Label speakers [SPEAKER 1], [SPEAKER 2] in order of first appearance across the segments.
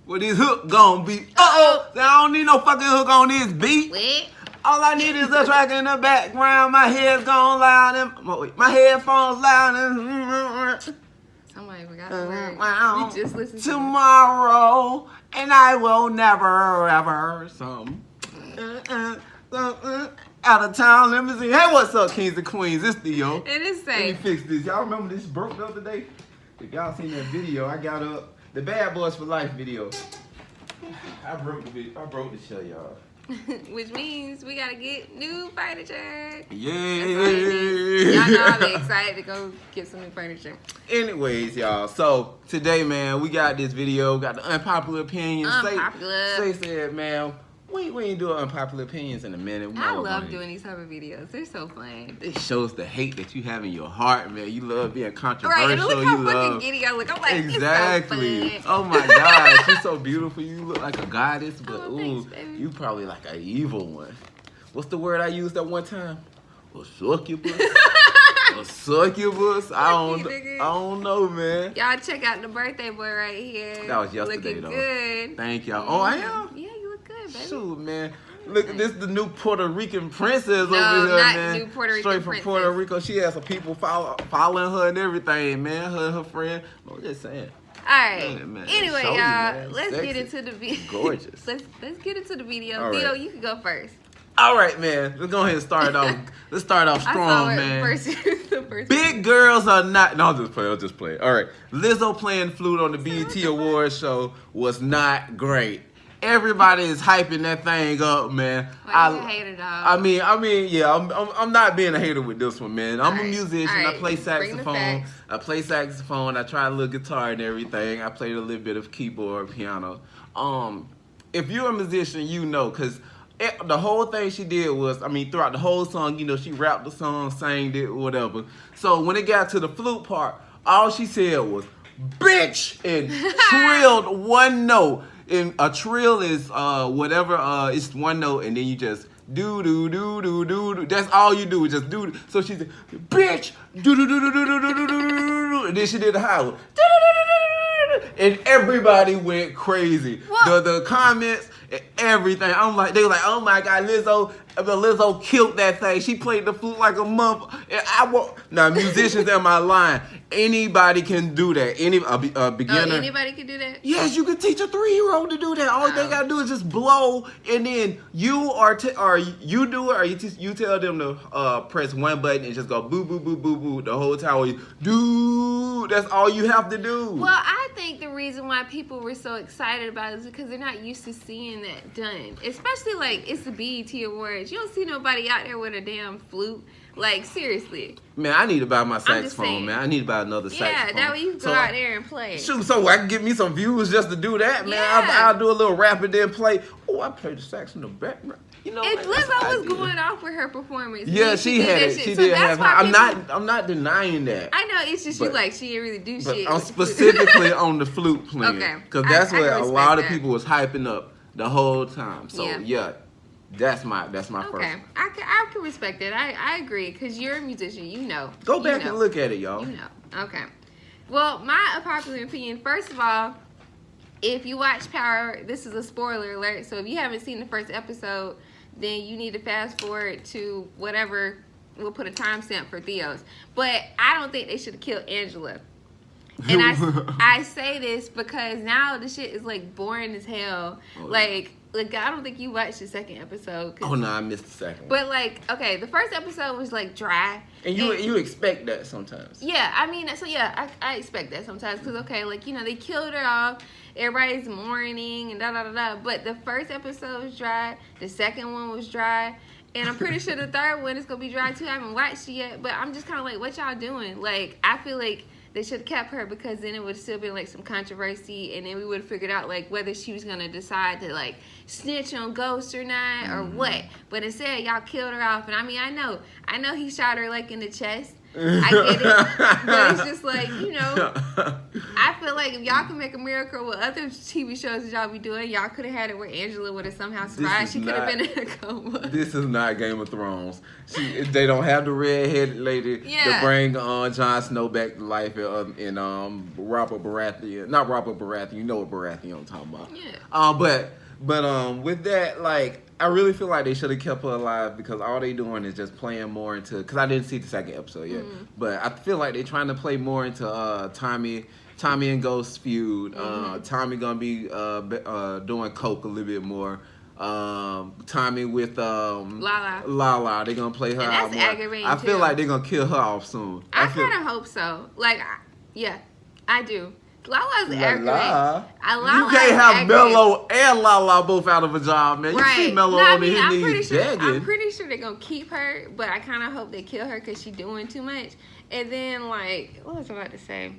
[SPEAKER 1] What this hook gonna be? I don't need no fucking hook on this beat.
[SPEAKER 2] What?
[SPEAKER 1] All I need is a track in the background. My head's gone loud and my headphones loud and
[SPEAKER 2] Somebody forgot the word. We just listened to
[SPEAKER 1] tomorrow, and I will never ever out of town. Let me see. Hey, what's up, kings and queens? It's Theo.
[SPEAKER 2] It is
[SPEAKER 1] Let me
[SPEAKER 2] safe.
[SPEAKER 1] fix this. Y'all remember this broke the other day? If y'all seen that video, I got up the Bad Boys for Life video. I broke the show, y'all.
[SPEAKER 2] Which means we gotta get new furniture.
[SPEAKER 1] Yeah.
[SPEAKER 2] Y'all know I'll be excited to go get some new furniture.
[SPEAKER 1] Anyways, y'all. So today, man, we got this video. We got the unpopular opinions.
[SPEAKER 2] Unpopular.
[SPEAKER 1] Say said, man, we ain't doing unpopular opinions in a minute.
[SPEAKER 2] I love doing these type of videos. They're so fun.
[SPEAKER 1] It shows the hate that you have in your heart, man. You love being controversial.
[SPEAKER 2] Right, and look how
[SPEAKER 1] you
[SPEAKER 2] fucking
[SPEAKER 1] love
[SPEAKER 2] giddy I look. I'm like,
[SPEAKER 1] exactly.
[SPEAKER 2] It's so fun.
[SPEAKER 1] Oh my God, she's so beautiful. You look like a goddess, but
[SPEAKER 2] Thanks, baby.
[SPEAKER 1] you probably like an evil one. What's the word I used that one time? A succubus. A succubus. I don't know, man.
[SPEAKER 2] Y'all check out the birthday boy right here.
[SPEAKER 1] That was yesterday,
[SPEAKER 2] Looking
[SPEAKER 1] though.
[SPEAKER 2] good.
[SPEAKER 1] Thank y'all. Oh, I am.
[SPEAKER 2] Yeah, you look good, baby.
[SPEAKER 1] Shoot, man. Look, this is the new Puerto Rican princess over
[SPEAKER 2] No,
[SPEAKER 1] here,
[SPEAKER 2] not
[SPEAKER 1] man.
[SPEAKER 2] new Puerto Rican
[SPEAKER 1] Straight from
[SPEAKER 2] princess.
[SPEAKER 1] Puerto Rico. She has some people following her and everything, man. Her and her friend. I'm just saying.
[SPEAKER 2] All right.
[SPEAKER 1] Man,
[SPEAKER 2] anyway,
[SPEAKER 1] show you,
[SPEAKER 2] y'all,
[SPEAKER 1] man.
[SPEAKER 2] let's
[SPEAKER 1] Sexy.
[SPEAKER 2] get into the video.
[SPEAKER 1] Gorgeous.
[SPEAKER 2] let's get into the video.
[SPEAKER 1] All
[SPEAKER 2] Theo,
[SPEAKER 1] right.
[SPEAKER 2] you can go first.
[SPEAKER 1] All right, man. Let's go ahead and start it off. Let's start off
[SPEAKER 2] I saw
[SPEAKER 1] strong,
[SPEAKER 2] it
[SPEAKER 1] man.
[SPEAKER 2] the first
[SPEAKER 1] Big girls are not. No, I'll just play. All right. Lizzo playing flute on the BET Awards show was not great. Everybody is hyping that thing up, man.
[SPEAKER 2] Why you a hater, dog?
[SPEAKER 1] I mean, yeah. I'm not being a hater with this one, man. I'm a musician.
[SPEAKER 2] All right.
[SPEAKER 1] I play
[SPEAKER 2] Bring the
[SPEAKER 1] saxophone.
[SPEAKER 2] facts.
[SPEAKER 1] I try a little guitar and everything. I played a little bit of keyboard, piano. If you're a musician, you know, cause the whole thing she did was, throughout the whole song, she rapped the song, sang it, whatever. So when it got to the flute part, all she said was, bitch, and trilled one note. And a trill is whatever, it's one note, and then you just do. That's all you do, is just do. So she said, bitch, do. And then she did the high one. And everybody went crazy. The comments, everything. They were like, oh my God, Lizzo killed that thing. She played the flute like a month. And now musicians in my line. Anybody can do that. A beginner.
[SPEAKER 2] Oh, anybody can do that?
[SPEAKER 1] Yes, you can teach a 3-year-old to do that. All they gotta do is just blow, and then you you do it, or you tell them to press one button and just go boo boo boo boo boo the whole time. You do. That's all you have to do.
[SPEAKER 2] Well, I think the reason why people were so excited about it is because they're not used to seeing that done. Especially like it's the BET Awards. You don't see nobody out there with a damn flute. Like, seriously.
[SPEAKER 1] Man, I need to buy my saxophone, man. I need to buy another saxophone.
[SPEAKER 2] Yeah, that way you can go out there and play.
[SPEAKER 1] Shoot, so I can get me some views just to do that, man.
[SPEAKER 2] Yeah.
[SPEAKER 1] I'll do a little rap and then play. Oh, I play the sax in the background. You know,
[SPEAKER 2] If
[SPEAKER 1] man, that's
[SPEAKER 2] Lizzo
[SPEAKER 1] what
[SPEAKER 2] was
[SPEAKER 1] I did.
[SPEAKER 2] going off with her performance.
[SPEAKER 1] Yeah, she had it. She did have. I'm not denying that.
[SPEAKER 2] I know it's just she didn't really do shit.
[SPEAKER 1] I'm specifically on the flute playing.
[SPEAKER 2] Okay.
[SPEAKER 1] Because that's
[SPEAKER 2] I
[SPEAKER 1] what a
[SPEAKER 2] respect
[SPEAKER 1] lot of
[SPEAKER 2] that.
[SPEAKER 1] people was hyping up the whole time. So
[SPEAKER 2] Yeah.
[SPEAKER 1] that's my first
[SPEAKER 2] Okay,
[SPEAKER 1] one.
[SPEAKER 2] I can respect it. I agree because you're a musician. You know.
[SPEAKER 1] Go back and look at it, y'all.
[SPEAKER 2] You know. Okay. Well, my unpopular opinion. First of all, if you watch Power, this is a spoiler alert. So if you haven't seen the first episode, then you need to fast forward to whatever. We'll put a timestamp for Theo's. But I don't think they should have killed Angela. And I say this because now the shit is like boring as hell.
[SPEAKER 1] Oh,
[SPEAKER 2] like I don't think you watched the second episode.
[SPEAKER 1] Oh no, I missed the second one.
[SPEAKER 2] But like, okay, the first episode was like dry.
[SPEAKER 1] And you expect that sometimes.
[SPEAKER 2] Yeah, I expect that sometimes because they killed her off. Everybody's mourning and da. But the first episode was dry. The second one was dry. And I'm pretty sure the third one is gonna be dry too. I haven't watched it yet, but I'm just kind of like, what y'all doing? Like, I feel like they should have kept her because then it would still be like some controversy, and then we would have figured out like whether she was gonna decide to like snitch on Ghost or not or what. But instead, y'all killed her off, and I know he shot her like in the chest. I get it. But it's just like, you know, I feel like if y'all can make a miracle with other TV shows that y'all be doing, y'all could have had it where Angela would have somehow survived. She could have been in a coma.
[SPEAKER 1] This is not Game of Thrones. They don't have the red-headed lady to bring Jon Snow back to life and Robert Baratheon. Not Robert Baratheon. You know what Baratheon I'm talking about.
[SPEAKER 2] Yeah.
[SPEAKER 1] But with that, like, I really feel like they should have kept her alive because all they doing is just playing more into. Because I didn't see the second episode yet, but I feel like they're trying to play more into Tommy and Ghost's feud. Tommy gonna be doing coke a little bit more. Tommy with Lala, they're gonna play her
[SPEAKER 2] and
[SPEAKER 1] out
[SPEAKER 2] that's
[SPEAKER 1] more.
[SPEAKER 2] aggravating
[SPEAKER 1] I feel
[SPEAKER 2] too.
[SPEAKER 1] like they're gonna kill her off soon.
[SPEAKER 2] I kind of hope so. Like, yeah, I do. Lala's aggravating.
[SPEAKER 1] You can't have Mello and Lala both out of a job, man. You see Mello on his knees begging.
[SPEAKER 2] I'm pretty sure they're gonna keep her, but I kind of hope they kill her because she's doing too much. And then, like, what was I about to say?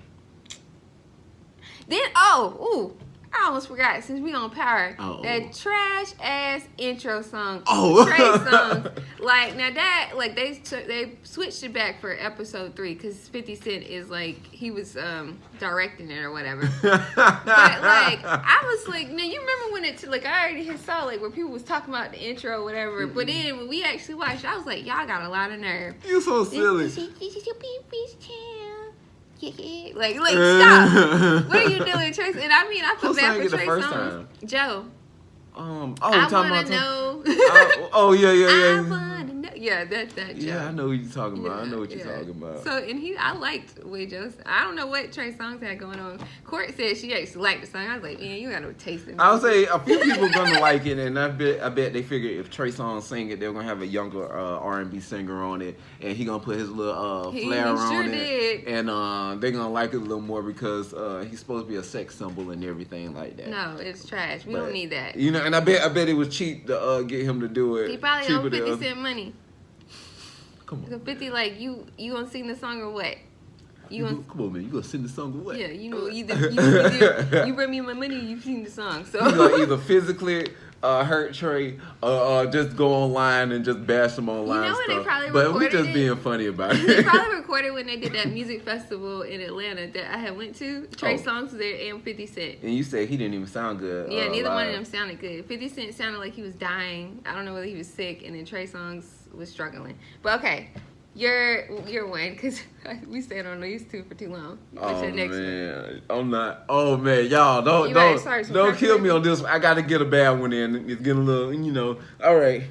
[SPEAKER 2] Then, I almost forgot. Since we on Power, that trash ass intro song, Trey song. Like, now that, like, they switched it back for episode 3 because 50 Cent is like, he was directing it or whatever. But like, I was like, now you remember when it, like, I already had saw like where people was talking about the intro or whatever. But then when we actually watched, I was like, y'all got a lot of nerve.
[SPEAKER 1] You so silly.
[SPEAKER 2] This is your baby's channel. Like, stop. What are you doing, Tracy? And I mean, I feel bad for Trey Songz. Joe.
[SPEAKER 1] I
[SPEAKER 2] wanna know.
[SPEAKER 1] Yeah.
[SPEAKER 2] I wanna know. Yeah, that Joe.
[SPEAKER 1] Yeah, I know what you're talking about. I know what you're talking about.
[SPEAKER 2] So, and I liked Wade Joe. I don't know what Trey Songz had going on. Court said she actually liked the song. I was like, man, you got no taste in it.
[SPEAKER 1] I would say a few people gonna like it, and I bet they figured if Trey Songz sing it, they're gonna have a younger R&B singer on it, and he gonna put his little flair on it, and they're gonna like it a little more because he's supposed to be a sex symbol and everything like that.
[SPEAKER 2] No, it's trash. We don't need that.
[SPEAKER 1] You know, and I bet it was cheap to get him to do it.
[SPEAKER 2] He probably owed 50 Cent money.
[SPEAKER 1] Come on.
[SPEAKER 2] So 50, like, you gonna sing the song or what?
[SPEAKER 1] Come on, man. You gonna sing the song or what?
[SPEAKER 2] Yeah, you know, you bring me my money, you sing the song. So
[SPEAKER 1] you gonna either physically hurt Trey or just go online and just bash him online.
[SPEAKER 2] You know when they probably
[SPEAKER 1] but
[SPEAKER 2] recorded
[SPEAKER 1] we just being funny about it.
[SPEAKER 2] They probably recorded when they did that music festival in Atlanta that I had went to. Trey Songz was there and 50 Cent.
[SPEAKER 1] And you said he didn't even sound good.
[SPEAKER 2] Yeah, neither
[SPEAKER 1] live.
[SPEAKER 2] one of them sounded good. 50 Cent sounded like he was dying. I don't know whether he was sick, and then Trey Songz was struggling. But okay. You're one because we stayed on these two for too long. What's your next one?
[SPEAKER 1] I'm not. Oh man, y'all don't kill me on this one. I got to get a bad one in. It's getting a little, you know. All right,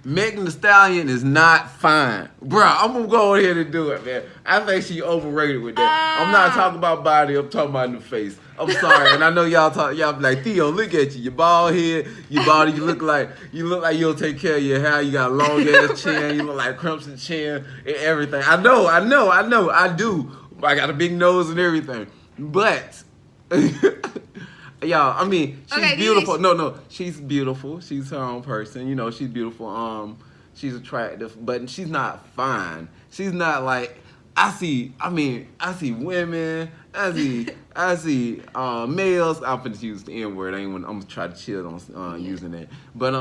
[SPEAKER 1] Megan Thee Stallion is not fine, bro. I'm gonna go ahead and do it, man. I think she overrated with that. I'm not talking about body. I'm talking about in the face. I'm sorry, and I know y'all be like, Theo, look at you. Your bald head, your body. You look like you don't take care of your hair. You got a long ass chin. You look like Crimson Chin and everything. I know. I do. I got a big nose and everything. But y'all, I mean, she's beautiful. No, she's beautiful. She's her own person. You know, she's beautiful. She's attractive, but she's not fine. She's not like I see women. I see males. I'm finna use the N word. I'm gonna try to chill on using that. But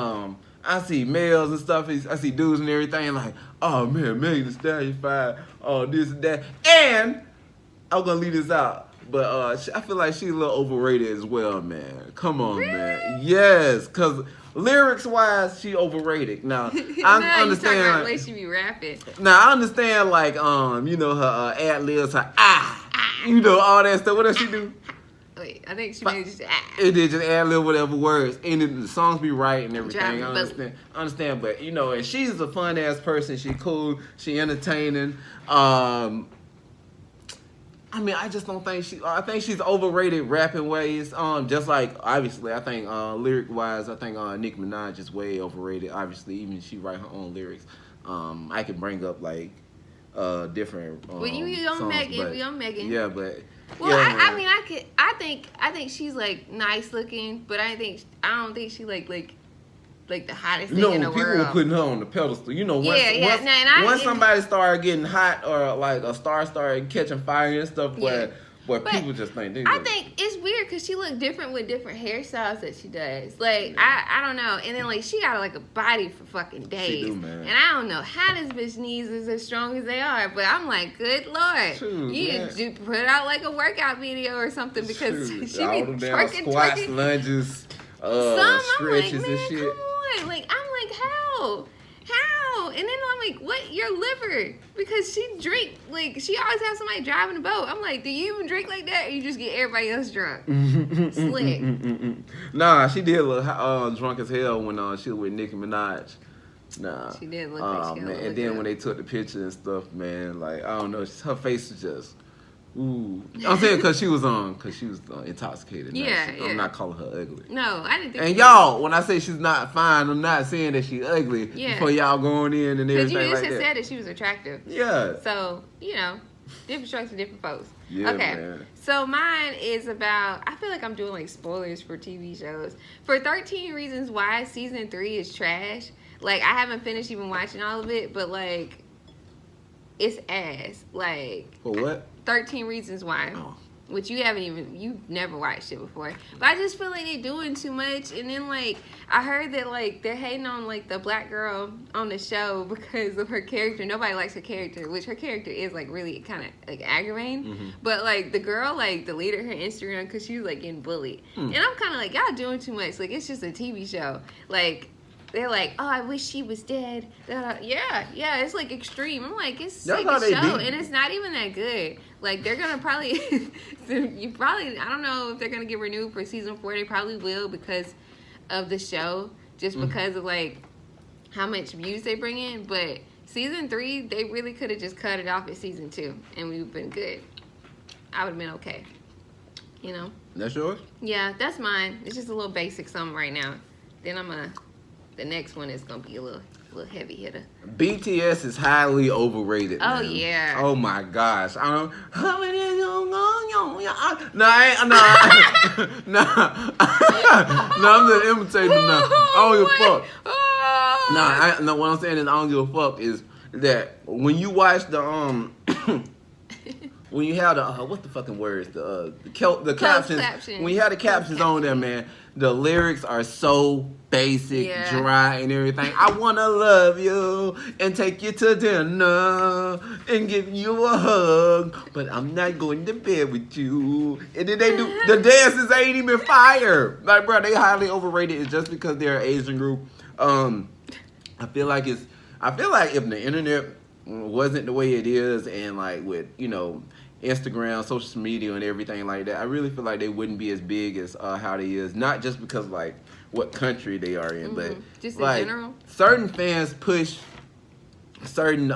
[SPEAKER 1] I see males and stuff. I see dudes and everything. Like, oh man, Megan Thee Stallion fine. Oh, this and that. And I'm gonna leave this out. But I feel like she's a little overrated as well, man. Come on, really? Man. Yes, because lyrics-wise, she overrated. Now, I understand. You talking about the way
[SPEAKER 2] she be rapping.
[SPEAKER 1] Now, I understand, like, you know, her ad-libs, her you know, all that stuff. What does she do?
[SPEAKER 2] Wait, I think she made just
[SPEAKER 1] It did just ad-lib whatever words. And the songs be right and everything. I understand, but, you know, and she's a fun-ass person. She cool. She entertaining. I mean, I just don't think I think she's overrated rapping ways. Just like obviously, I think lyric wise, I think Nicki Minaj is way overrated. Obviously, even she write her own lyrics. I can bring up like different.
[SPEAKER 2] Well, you on Megan, we on Megan.
[SPEAKER 1] Yeah, but.
[SPEAKER 2] Well, yeah, I think she's like nice looking, but I don't think she like the hottest thing in the world.
[SPEAKER 1] No, people were putting her on the pedestal. You know, once somebody started getting hot or like a star started catching fire and stuff, But people just think they
[SPEAKER 2] I think it's weird because she look different with different hairstyles that she does. Like, I don't know. And then, like, she got, like, a body for fucking days.
[SPEAKER 1] She do, man.
[SPEAKER 2] And I don't know how this bitch knees is as strong as they are. But I'm like, good Lord.
[SPEAKER 1] True,
[SPEAKER 2] You put out, like, a workout video or something because she be
[SPEAKER 1] all them damn squats, lunges, stretches and shit.
[SPEAKER 2] Come on. Like, I'm like, how? And then I'm like, what? Your liver? Because she drink, like, she always has somebody driving the boat. I'm like, do you even drink like that or you just get everybody else drunk? Slick.
[SPEAKER 1] Nah, she did look drunk as hell when she was with Nicki Minaj. Nah.
[SPEAKER 2] She did look like she
[SPEAKER 1] man. And then when they took the picture and stuff, man, like, I don't know, her face was just... Ooh, I'm saying because she was intoxicated.
[SPEAKER 2] Yeah,
[SPEAKER 1] I'm not calling her ugly.
[SPEAKER 2] No, I didn't think.
[SPEAKER 1] And y'all, when I say she's not fine, I'm not saying that she's ugly.
[SPEAKER 2] Yeah.
[SPEAKER 1] Before y'all going in and everything like that.
[SPEAKER 2] Because you just said that she was attractive.
[SPEAKER 1] Yeah.
[SPEAKER 2] So different strokes for different folks.
[SPEAKER 1] Yeah,
[SPEAKER 2] okay.
[SPEAKER 1] Man.
[SPEAKER 2] So mine is about. I feel like I'm doing like spoilers for TV shows. For 13 Reasons Why, season 3 is trash. Like I haven't finished even watching all of it, but like, it's ass. Like.
[SPEAKER 1] For what?
[SPEAKER 2] 13 Reasons Why, which you've never watched it before. But I just feel like they're doing too much. And then, like, I heard that, like, they're hating on, like, the black girl on the show because of her character. Nobody likes her character, which her character is, like, really kind of, like, aggravating. Mm-hmm. But, like, the girl, like, deleted her Instagram because she was, like, getting bullied. And I'm kind of like, y'all doing too much. Like, it's just a TV show. Like, they're like, oh, I wish she was dead. Yeah, it's like extreme. I'm like, it's like a show, and it's not even that good. Like, they're gonna probably, I don't know if they're gonna get renewed for season 4. They probably will because of the show, just because of like how much views they bring in. But season 3, they really could have just cut it off at season 2, and we've been good. I would have been okay. You know.
[SPEAKER 1] That's yours?
[SPEAKER 2] Yeah, that's mine. It's just a little basic something right now. Then the next one is gonna be a little heavy hitter.
[SPEAKER 1] BTS is highly overrated.
[SPEAKER 2] Oh
[SPEAKER 1] man.
[SPEAKER 2] yeah.
[SPEAKER 1] Oh my gosh. I don't. I'm just imitating now. I don't give a fuck. What I'm saying is I don't give a fuck is that when you watch the when you have the what the fucking words the captions when you have the captions on there, man, the lyrics are so basic, dry, and everything. I wanna love you and take you to dinner and give you a hug, but I'm not going to bed with you. And then they do the dances ain't even fire. Like, bro, they highly overrated. It's just because they're an Asian group. I feel like if the internet wasn't the way it is, and like with Instagram, social media, and everything like that, I really feel like they wouldn't be as big as how they is. Not just because like what country they are in, but
[SPEAKER 2] just
[SPEAKER 1] like,
[SPEAKER 2] in general.
[SPEAKER 1] Certain fans push certain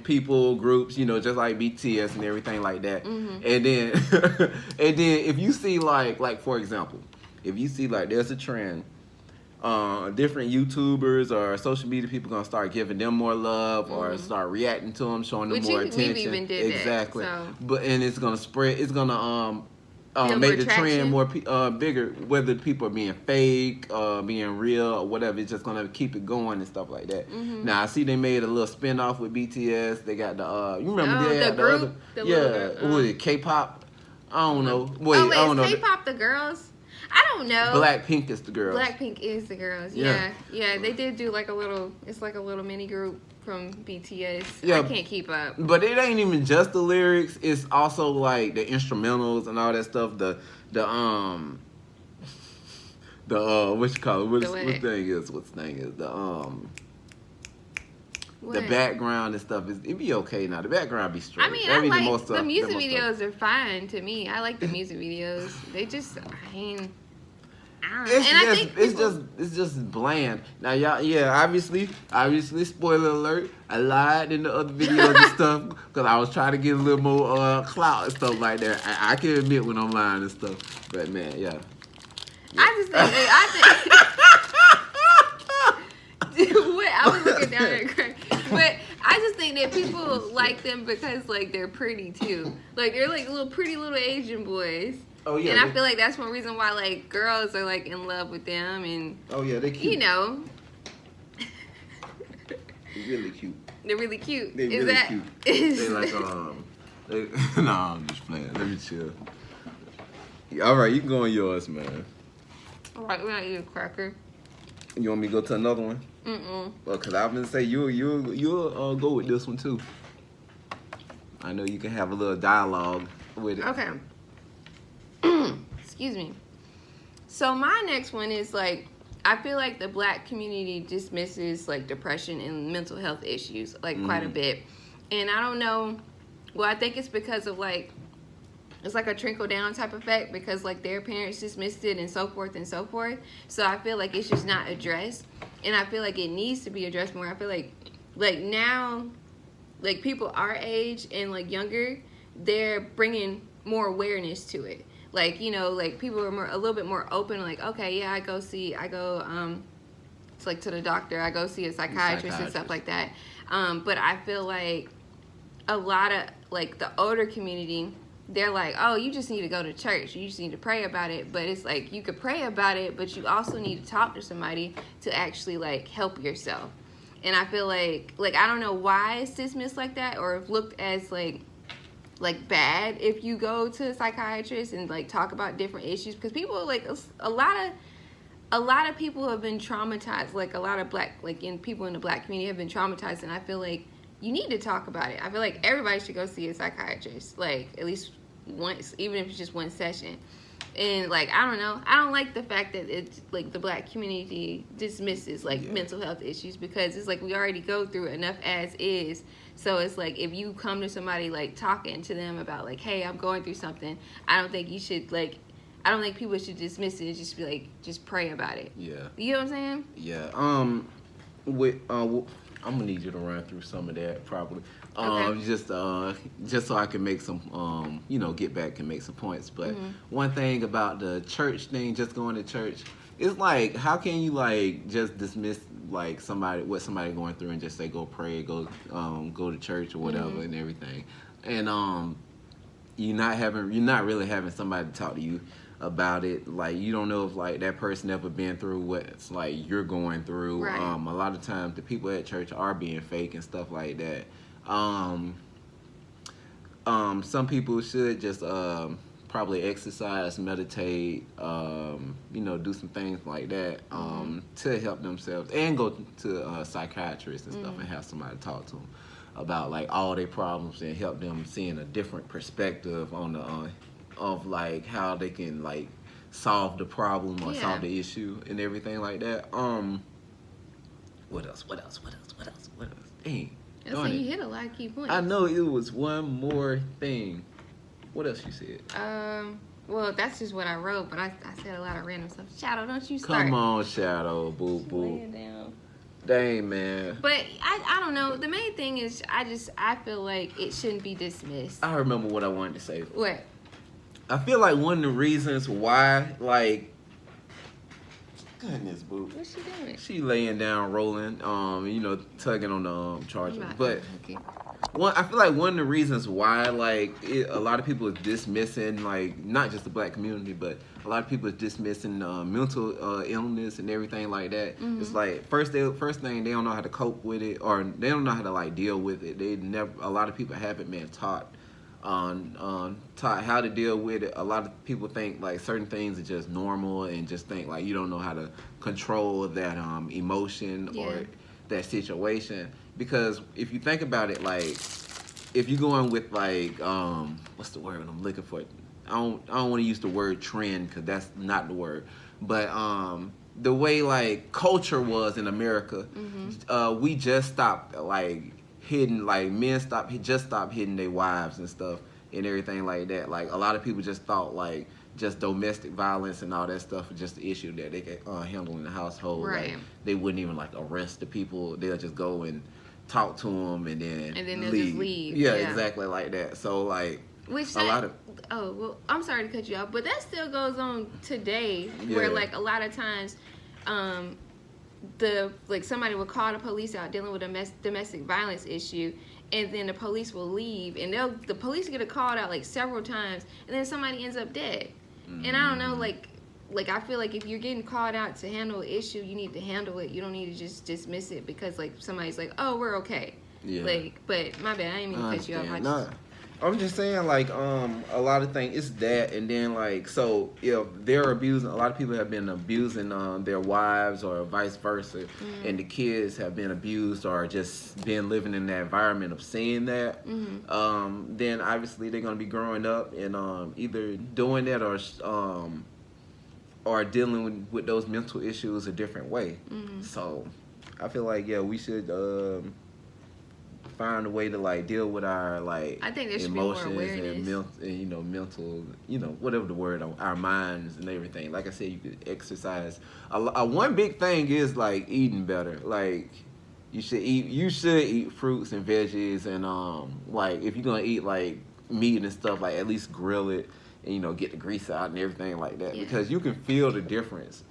[SPEAKER 1] people, groups, just like BTS and everything like that. And then if you see like for example, if you see like there's a trend. Different YouTubers or social media people gonna start giving them more love or start reacting to them, showing them more attention.
[SPEAKER 2] We even did
[SPEAKER 1] exactly.
[SPEAKER 2] That, so.
[SPEAKER 1] And it's gonna spread. It's gonna make the trend more bigger. Whether people are being fake, being real, or whatever, it's just gonna keep it going and stuff like that. Now I see they made a little spinoff with BTS. They got the you remember they had the
[SPEAKER 2] group?
[SPEAKER 1] What was it, K-pop? I don't know.
[SPEAKER 2] Wait, I don't know. K-pop the girls? I don't know.
[SPEAKER 1] Blackpink is the girls.
[SPEAKER 2] Blackpink is the girls. Yeah. They did do like a little mini group from BTS. Yeah. I can't keep up.
[SPEAKER 1] But it ain't even just the lyrics. It's also like the instrumentals and all that stuff. The what you call it? What's thing is the background and stuff it be okay now. The background be straight.
[SPEAKER 2] I mean, the music videos are fine to me. I like the music videos. They just,
[SPEAKER 1] it's just bland. Now y'all, obviously, spoiler alert. I lied in the other videos and stuff because I was trying to get a little more clout and stuff like that. I can admit when I'm lying and stuff, but man, yeah.
[SPEAKER 2] I was looking down at Craig. But I just think that people like them because like they're pretty too. Like they're like pretty little Asian boys.
[SPEAKER 1] Oh yeah.
[SPEAKER 2] And I feel like that's one reason why like girls are like in love with them and
[SPEAKER 1] they're cute.
[SPEAKER 2] They're
[SPEAKER 1] really cute.
[SPEAKER 2] They're really cute.
[SPEAKER 1] They're really cute. They like Nah, I'm just playing. Let me chill. All right, you can go on yours, man.
[SPEAKER 2] All right, we're gonna eat a cracker.
[SPEAKER 1] You want me to go to another one? Well, cause I'm gonna say you'll go with this one too. I know you can have a little dialogue with it.
[SPEAKER 2] Okay. Excuse me. So my next one is like, I feel like the black community dismisses like depression and mental health issues like quite a bit, and I don't know. Well, I think it's because of like, it's like a trickle down type effect because like their parents dismissed it and so forth and so forth. So I feel like it's just not addressed, and I feel like it needs to be addressed more. I feel like now, like people our age and like younger, they're bringing more awareness to it. Like, you know, like people are a little bit more open. Like, okay, yeah, I go it's like to the doctor. I go see a psychiatrist and stuff like that. But I feel like a lot of like the older community, they're like, oh, you just need to go to church. You just need to pray about it. But it's like you could pray about it, but you also need to talk to somebody to actually like help yourself. And I feel like I don't know why it's dismissed like that or if looked as like bad if you go to a psychiatrist and like talk about different issues, because people like a lot of people have been traumatized. Like a lot of people in the black community have been traumatized, and I feel like you need to talk about it. I feel like everybody should go see a psychiatrist, like at least once, even if it's just one session. And like I don't know, I don't like the fact that it's like the black community dismisses like mental health issues, because it's like we already go through it enough as is. So it's like if you come to somebody like talking to them about like, hey, I'm going through something, I don't think you should like, I don't think people should dismiss it and just be like, just pray about it. Yeah. You know what I'm saying?
[SPEAKER 1] Yeah. I'm gonna need you to run through some of that probably.
[SPEAKER 2] Okay.
[SPEAKER 1] Just so I can make some get back and make some points. But one thing about the church thing, just going to church, it's like, how can you like just dismiss like what somebody going through and just say go pray, go to church or whatever and everything, and you're not really having somebody to talk to you about it. Like you don't know if like that person ever been through what's like you're going through.
[SPEAKER 2] Right.
[SPEAKER 1] A lot of times the people at church are being fake and stuff like that. Some people should just probably exercise, meditate, do some things like that to help themselves, and go to a psychiatrist and stuff and have somebody to talk to them about like all their problems and help them seeing a different perspective on the of like how they can like solve the problem or solve the issue and everything like that. What else? Dang.
[SPEAKER 2] So you hit a lot of key points.
[SPEAKER 1] I know it was one more thing. What else you said?
[SPEAKER 2] Well, that's just what I wrote, but I said a lot of random stuff. Shadow, don't you start.
[SPEAKER 1] Come on, Shadow, boo boo.
[SPEAKER 2] Lay it down.
[SPEAKER 1] Dang, man.
[SPEAKER 2] But I don't know. The main thing is I feel like it shouldn't be dismissed.
[SPEAKER 1] I remember what I wanted to say.
[SPEAKER 2] What?
[SPEAKER 1] I feel like one of the reasons why, like, goodness, boo.
[SPEAKER 2] What's she doing?
[SPEAKER 1] She laying down, rolling, tugging on the charger. But I feel like one of the reasons why, like, a lot of people is dismissing, like, not just the black community, but a lot of people is dismissing mental illness and everything like that. It's like first thing they don't know how to cope with it, or they don't know how to like deal with it. A lot of people haven't been taught how to deal with it. A lot of people think like certain things are just normal and just think like you don't know how to control that emotion or that situation. Because if you think about it, like if you're going with like what's the word I'm looking for? I don't want to use the word trend because that's not the word. But the way like culture was in America, we just stopped like hitting, like men stopped hitting their wives and stuff and everything like that. Like a lot of people just thought like just domestic violence and all that stuff was just the issue that they could handle in the household.
[SPEAKER 2] Right.
[SPEAKER 1] Like, they wouldn't even like arrest the people. They'll just go and talk to them and then
[SPEAKER 2] they'll just leave.
[SPEAKER 1] Yeah, exactly like that. So like
[SPEAKER 2] I'm sorry to cut you off, but that still goes on today, where like a lot of times somebody will call the police out dealing with a domestic violence issue, and then the police will leave, and the police get called out like several times, and then somebody ends up dead. And I don't know, like I feel like if you're getting called out to handle an issue, you need to handle it. You don't need to just dismiss it because like somebody's like, oh, we're okay. Yeah. Like, but my bad, I didn't mean to cut you off.
[SPEAKER 1] I'm just saying, like, a lot of things, it's that, and then, like, so if they're abusing, a lot of people have been abusing their wives or vice versa, and the kids have been abused or just been living in that environment of seeing that, then obviously they're going to be growing up and either doing that or dealing with those mental issues a different way. So I feel like, yeah, we should find a way to like deal with our like
[SPEAKER 2] I think there should be more
[SPEAKER 1] emotions
[SPEAKER 2] awareness.
[SPEAKER 1] and mental, whatever the word, our minds and everything. Like I said, you could exercise. One big thing is like eating better. Like you should eat fruits and veggies, and like if you're gonna eat like meat and stuff, like at least grill it and get the grease out and everything like that, because you can feel the difference.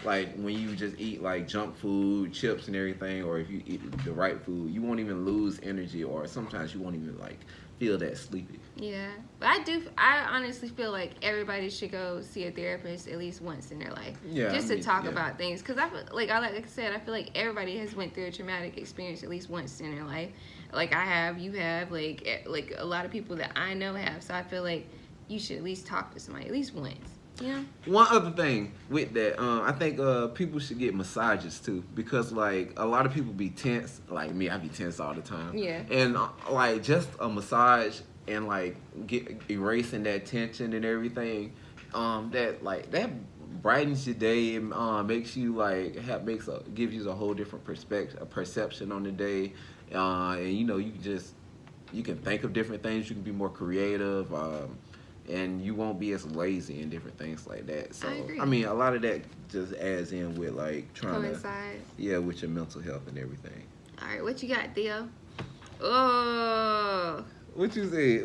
[SPEAKER 1] Like when you just eat like junk food, chips and everything, or if you eat the right food, you won't even lose energy, or sometimes you won't even like feel that sleepy.
[SPEAKER 2] Yeah, but I honestly feel like everybody should go see a therapist at least once in their life.
[SPEAKER 1] Yeah,
[SPEAKER 2] just to talk about things, because I feel like I said, I feel like everybody has went through a traumatic experience at least once in their life. Like I have, you have, like a lot of people that I know have. So I feel like you should at least talk to somebody at least once. Yeah.
[SPEAKER 1] One other thing with that, I think people should get massages too, because like a lot of people be tense. Like me, I be tense all the time.
[SPEAKER 2] Yeah.
[SPEAKER 1] And like just a massage and like erasing that tension and everything, that brightens your day and makes you like gives you a whole different perception on the day, and you can think of different things. You can be more creative. And you won't be as lazy and different things like that. So I mean, a lot of that just adds in with like trying to with your mental health and everything.
[SPEAKER 2] All right, what you got, Theo? Oh,
[SPEAKER 1] what you see?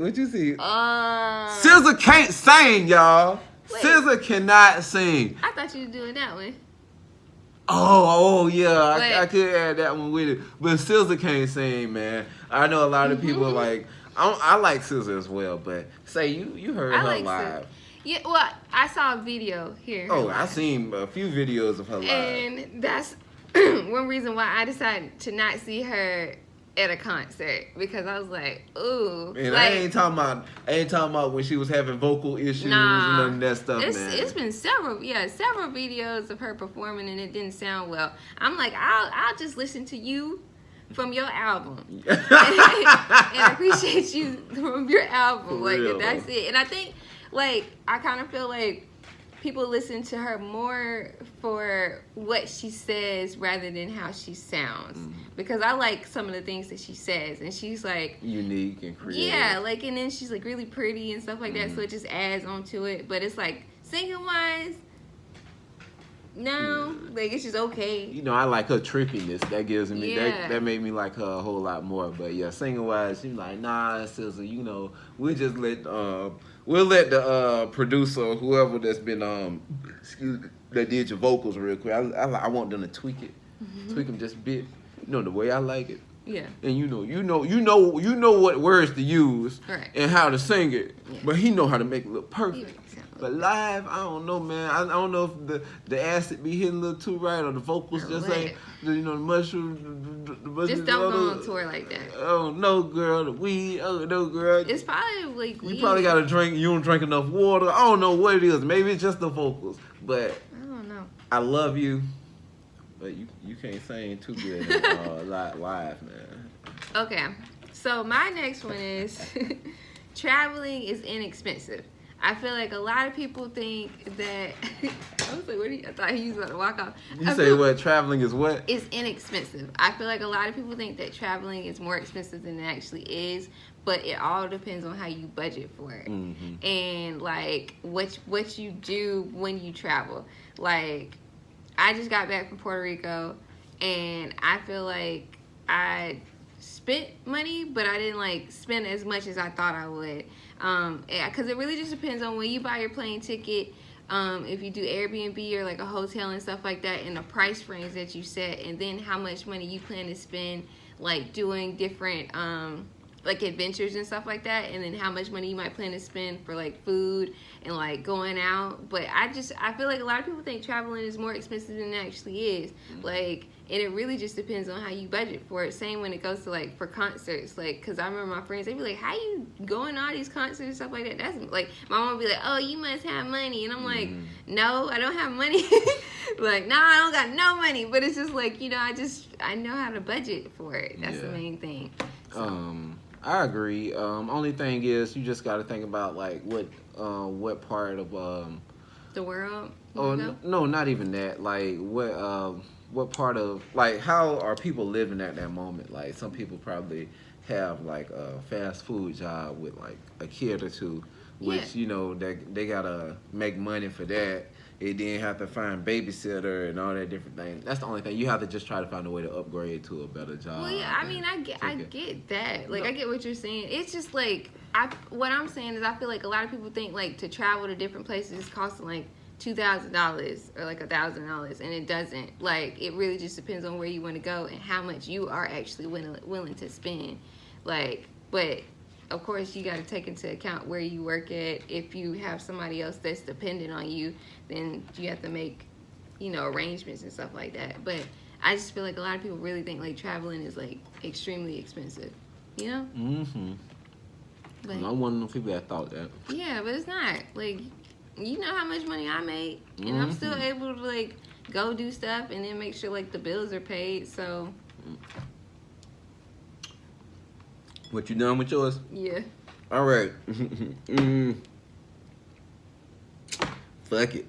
[SPEAKER 2] SZA
[SPEAKER 1] can't sing, y'all. SZA cannot sing.
[SPEAKER 2] I thought you were doing that one.
[SPEAKER 1] Oh yeah, I could add that one with it, but SZA can't sing, man. I know a lot of people like. I like SZA as well, but say you heard her live. SZA.
[SPEAKER 2] Yeah, well, I saw a video here.
[SPEAKER 1] Oh, I seen a few videos of her live,
[SPEAKER 2] and that's one reason why I decided to not see her at a concert, because I was like, ooh.
[SPEAKER 1] And
[SPEAKER 2] like,
[SPEAKER 1] I ain't talking about when she was having vocal issues and none of that stuff, man.
[SPEAKER 2] It's been several videos of her performing and it didn't sound well. I'm like, I'll just listen to you from your album and appreciate you from your album. Like, that's it. And I think, like, I kind of feel like people listen to her more for what she says rather than how she sounds. Because I like some of the things that she says, and she's like
[SPEAKER 1] unique and creative.
[SPEAKER 2] Yeah, like, and then she's like really pretty and stuff like that, so it just adds onto it. But it's like singing wise, no, like it's just okay.
[SPEAKER 1] I like her trippiness. That gives me that made me like her a whole lot more. But yeah, singing wise, she's like, nah, SZA, we'll just let the producer or whoever that's been that did your vocals real quick. I want them to tweak them just a bit. The way I like it.
[SPEAKER 2] Yeah. And
[SPEAKER 1] you know what words to use and how to sing it. Yeah. But he know how to make it look perfect. But live, I don't know, man. I don't know if the acid be hitting a little too right, or the vocals just ain't, the mushroom.
[SPEAKER 2] Just don't go on tour like that.
[SPEAKER 1] Oh no, girl, the weed. Oh no, girl.
[SPEAKER 2] It's probably like weed.
[SPEAKER 1] You probably got to drink. You don't drink enough water. I don't know what it is. Maybe it's just the vocals. But
[SPEAKER 2] I don't know.
[SPEAKER 1] I love you, but you can't sing too good live, man.
[SPEAKER 2] Okay, so my next one is traveling is inexpensive. I feel like a lot of people think that I was like, I thought he was about to walk off.
[SPEAKER 1] You say what? Traveling is what?
[SPEAKER 2] It's inexpensive. I feel like a lot of people think that traveling is more expensive than it actually is, but it all depends on how you budget for it. And like what you do when you travel. Like, I just got back from Puerto Rico, and I feel like I spent money, but I didn't like spend as much as I thought I would. Because it really just depends on when you buy your plane ticket, if you do Airbnb or like a hotel and stuff like that, and the price range that you set, and then how much money you plan to spend like doing different like adventures and stuff like that, and then how much money you might plan to spend for like food and like going out. But I feel like a lot of people think traveling is more expensive than it actually is. Like, and it really just depends on how you budget for it. Same when it goes to like for concerts, like, because I remember my friends, they'd be like, how you going to all these concerts and stuff like that? That's like, my mom would be like, oh, you must have money. And I'm like, no, I don't have money. Like, no, I don't got no money. But it's just like, you know, I know how to budget for it. That's the main thing. So.
[SPEAKER 1] I agree. Only thing is, you just got to think about like what part of
[SPEAKER 2] The world.
[SPEAKER 1] no, not even that. Like what part of, like, how are people living at that moment? Like, some people probably have like a fast food job with like a kid or two, which you know they gotta make money for that. It then have to find babysitter and all that different things. That's the only thing. You have to just try to find a way to upgrade to a better job.
[SPEAKER 2] Well, yeah, I mean, I get that. Like, I get what you're saying. It's just like, what I'm saying is I feel like a lot of people think like to travel to different places is costing like $2,000 or like $1,000, and it doesn't. Like, it really just depends on where you want to go and how much you are actually willing to spend. Like, but of course, you got to take into account where you work at. If you have somebody else that's dependent on you, then you have to make, you know, arrangements and stuff like that. But I just feel like a lot of people really think like traveling is like extremely expensive, you know? But,
[SPEAKER 1] I'm one of those people that thought that.
[SPEAKER 2] Yeah, but it's not. Like, you know how much money I make, and I'm still able to like go do stuff and then make sure like the bills are paid. So.
[SPEAKER 1] What, you done with yours?
[SPEAKER 2] Yeah.
[SPEAKER 1] All right. Fuck it.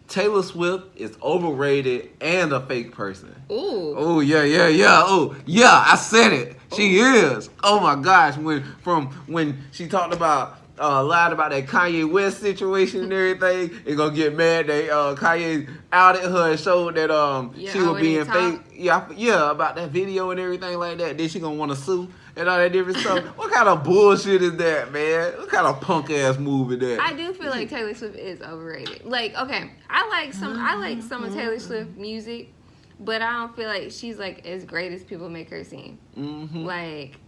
[SPEAKER 1] Taylor Swift is overrated and a fake person.
[SPEAKER 2] Ooh.
[SPEAKER 1] Oh, yeah. Oh, yeah, I said it. She is. Oh, my gosh. When she talked about, lied about that Kanye West situation and everything, and gonna get mad that Kanye outed her and showed that she was being fake. Yeah, about that video and everything like that. Then she gonna want to sue and all that different stuff. What kind of bullshit is that, man? What kind of punk ass movie that?
[SPEAKER 2] I do feel like Taylor Swift is overrated. Like, okay, I like some of Taylor Swift music, but I don't feel like she's like as great as people make her seem. Like,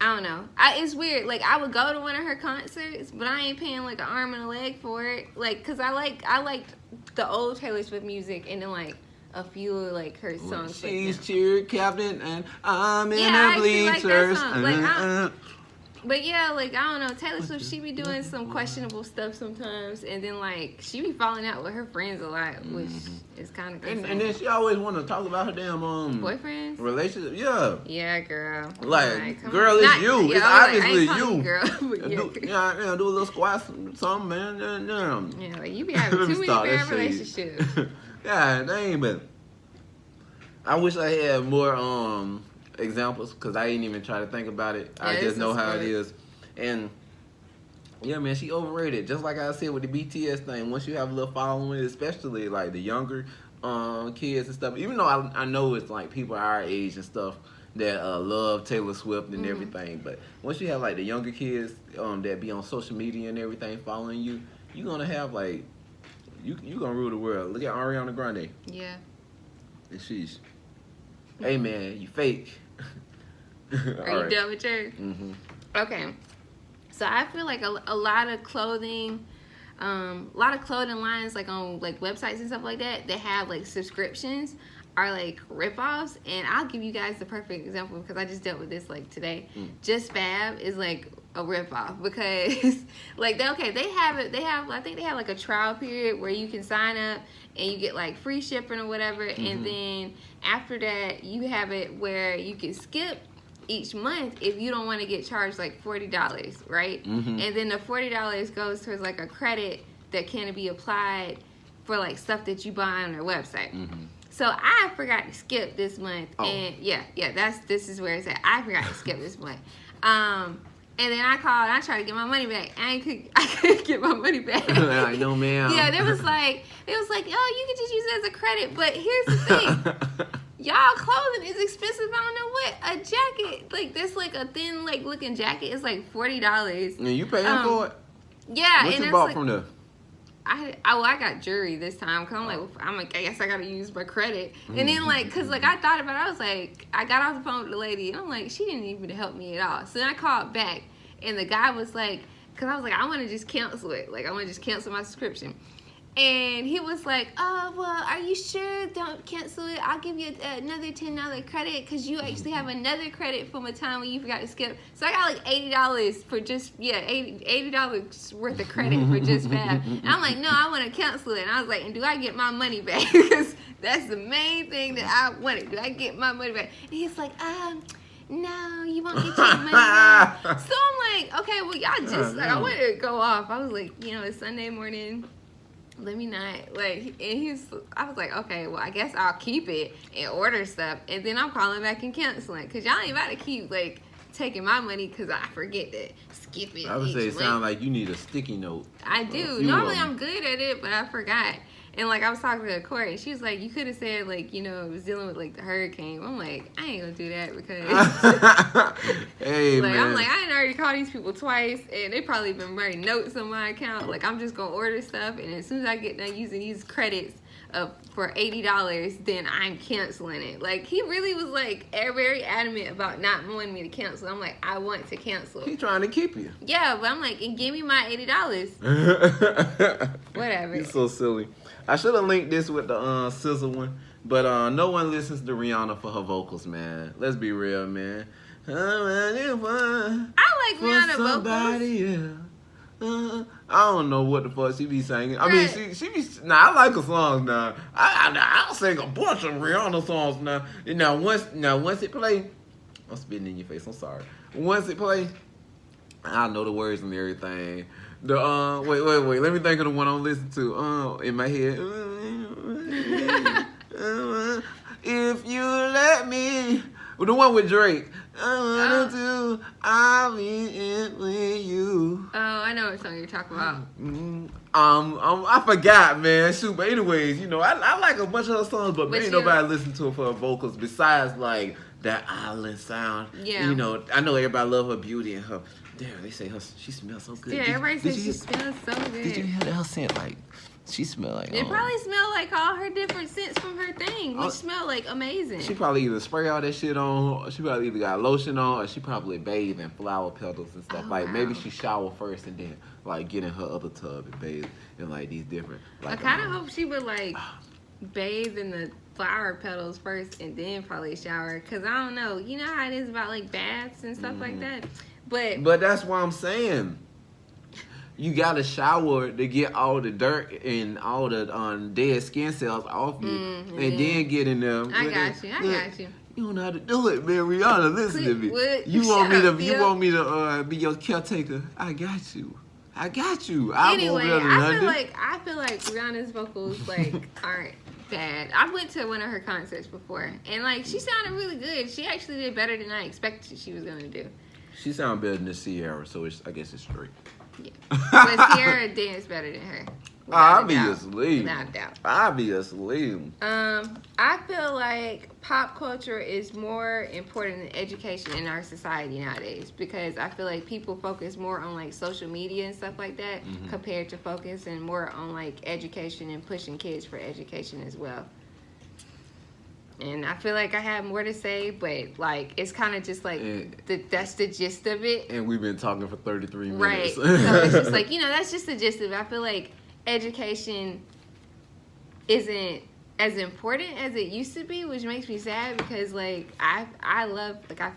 [SPEAKER 2] I don't know. It's weird. Like, I would go to one of her concerts, but I ain't paying like an arm and a leg for it. Like, cause I liked the old Taylor Swift music, and then like a few of like her songs.
[SPEAKER 1] She's cheer captain, and I'm in
[SPEAKER 2] the
[SPEAKER 1] bleachers.
[SPEAKER 2] But yeah, like, I don't know, Taylor Swift, she be doing some questionable stuff sometimes, and then like she be falling out with her friends a lot, which is kind of concerning.
[SPEAKER 1] And then she always want to talk about her damn
[SPEAKER 2] boyfriends,
[SPEAKER 1] relationship.
[SPEAKER 2] Yeah, girl.
[SPEAKER 1] Like, girl, it's
[SPEAKER 2] Not,
[SPEAKER 1] you.
[SPEAKER 2] Yeah,
[SPEAKER 1] it's obviously
[SPEAKER 2] like,
[SPEAKER 1] you.
[SPEAKER 2] Girl, but
[SPEAKER 1] do a little squat, something, man.
[SPEAKER 2] Yeah, like, you be having too many bad relationships.
[SPEAKER 1] Yeah, dang, but I wish I had more examples, because I ain't even try to think about it. I just know how it is. And yeah, man, she overrated. Just like I said with the BTS thing, once you have a little following, especially like the younger kids and stuff, even though I know it's like people our age and stuff that love Taylor Swift and everything, but once you have like the younger kids that be on social media and everything following you, you're gonna have like you gonna rule the world. Look at Ariana Grande.
[SPEAKER 2] Yeah.
[SPEAKER 1] And she's, hey man, you fake.
[SPEAKER 2] Are you done with yours? Okay. So I feel like a lot of clothing lines like on like websites and stuff like that have like subscriptions are like ripoffs, and I'll give you guys the perfect example because I just dealt with this like today. Just Fab is like a ripoff because like I think they have like a trial period where you can sign up and you get like free shipping or whatever, and then after that you have it where you can skip each month if you don't want to get charged like $40, right? And then the $40 goes towards like a credit that can be applied for like stuff that you buy on their website. So I forgot to skip this month, and this is where it's at. I forgot to skip this month. And then I called and I tried to get my money back. I couldn't get my money back.
[SPEAKER 1] I know, man.
[SPEAKER 2] Yeah, it was like, yo, you can just use it as a credit. But here's the thing. Y'all clothing is expensive. I don't know what. A jacket, like this, like a thin, like looking jacket is like $40.
[SPEAKER 1] And you paying for it?
[SPEAKER 2] Yeah.
[SPEAKER 1] What
[SPEAKER 2] and
[SPEAKER 1] you bought
[SPEAKER 2] like,
[SPEAKER 1] from there?
[SPEAKER 2] I got jury this time because I'm like, I guess I gotta use my credit. And then like, cause like I thought about it, I was like, I got off the phone with the lady and I'm like, she didn't even help me at all. So then I called back and the guy was like, cause I was like, I want to just cancel it. Like I want to just cancel my subscription. And he was like, oh, well, are you sure? Don't cancel it. I'll give you another $10 credit because you actually have another credit from a time when you forgot to skip. So I got like $80 for just, $80 worth of credit for just Fab. And I'm like, no, I want to cancel it. And I was like, and do I get my money back? Because that's the main thing that I wanted. Do I get my money back? And he's like, no, you won't get your money back. So I'm like, okay, well, y'all just, like, I wanted to go off. I was like, it's Sunday morning. Let me not, like, and I was like, okay, well, I guess I'll keep it and order stuff. And then I'm calling back and canceling. Because y'all ain't about to keep, like, taking my money because I forget to skip it.
[SPEAKER 1] I would say it sounds like you need a sticky note.
[SPEAKER 2] I do. Normally I'm good at it, but I forgot. And, like, I was talking to the court, and she was like, you could have said, like, it was dealing with, like, the hurricane. I'm like, I ain't going to do that because,
[SPEAKER 1] hey,
[SPEAKER 2] like,
[SPEAKER 1] man.
[SPEAKER 2] I'm like, I ain't already called these people twice, and they probably been writing notes on my account. Like, I'm just going to order stuff, and as soon as I get done using these credits for $80, then I'm canceling it. Like, he really was, like, very adamant about not wanting me to cancel. I'm like, I want to cancel.
[SPEAKER 1] He's trying to keep you.
[SPEAKER 2] Yeah, but I'm like, and give me my $80. Whatever.
[SPEAKER 1] He's so silly. I should have linked this with the SZA one, but no one listens to Rihanna for her vocals, man. Let's be real, man.
[SPEAKER 2] I like Rihanna vocals.
[SPEAKER 1] I don't know what the fuck she be singing. I mean, she be. Nah, I like her songs now. I'll sing a bunch of Rihanna songs now. Once it play, I'm spitting in your face. I'm sorry. Once it play, I know the words and everything. The wait. Let me think of the one I'm listening to. In my head. If you let me. The one with Drake. I'll be in with you.
[SPEAKER 2] Oh, I know what song you're talking about.
[SPEAKER 1] I forgot, man. Shoot, but anyways, I like a bunch of her songs, but ain't nobody listen to her for her vocals besides like that island sound.
[SPEAKER 2] Yeah.
[SPEAKER 1] I know everybody love her beauty and her. Damn, they say she smells so good.
[SPEAKER 2] Yeah, everybody says she smells so good.
[SPEAKER 1] Did you hear that scent? Like, she smelled like.
[SPEAKER 2] It probably smelled like all her different scents from her thing, which smelled like amazing.
[SPEAKER 1] She probably either spray all that shit on, or she probably either got lotion on, or she probably bathe in flower petals and stuff. Maybe she shower first and then like get in her other tub and bathe in like these different. Like,
[SPEAKER 2] I kind of hope she would like bathe in the flower petals first and then probably shower, cause I don't know. You know how it is about like baths and stuff like that. But that's
[SPEAKER 1] why I'm saying you gotta shower to get all the dirt and all the dead skin cells off you, and then get in there.
[SPEAKER 2] I got you.
[SPEAKER 1] You don't know how to do it, man. Rihanna, listen to me. You want me to be your caretaker? I got you.
[SPEAKER 2] Anyway, I feel like Rihanna's vocals like aren't bad. I went to one of her concerts before, and like she sounded really good. She actually did better than I expected she was gonna do.
[SPEAKER 1] She sounded better than Sierra, so I guess it's straight.
[SPEAKER 2] Yeah, but Sierra danced better than her.
[SPEAKER 1] Obviously.
[SPEAKER 2] Without a doubt.
[SPEAKER 1] Obviously.
[SPEAKER 2] I feel like pop culture is more important than education in our society nowadays, because I feel like people focus more on like social media and stuff like that compared to focusing more on like education and pushing kids for education as well. And I feel like I have more to say, but like it's kind of just like that's the gist of it.
[SPEAKER 1] And we've been talking for 33 minutes.
[SPEAKER 2] Right. So it's just like, that's just the gist of it. I feel like education isn't as important as it used to be, which makes me sad, because like I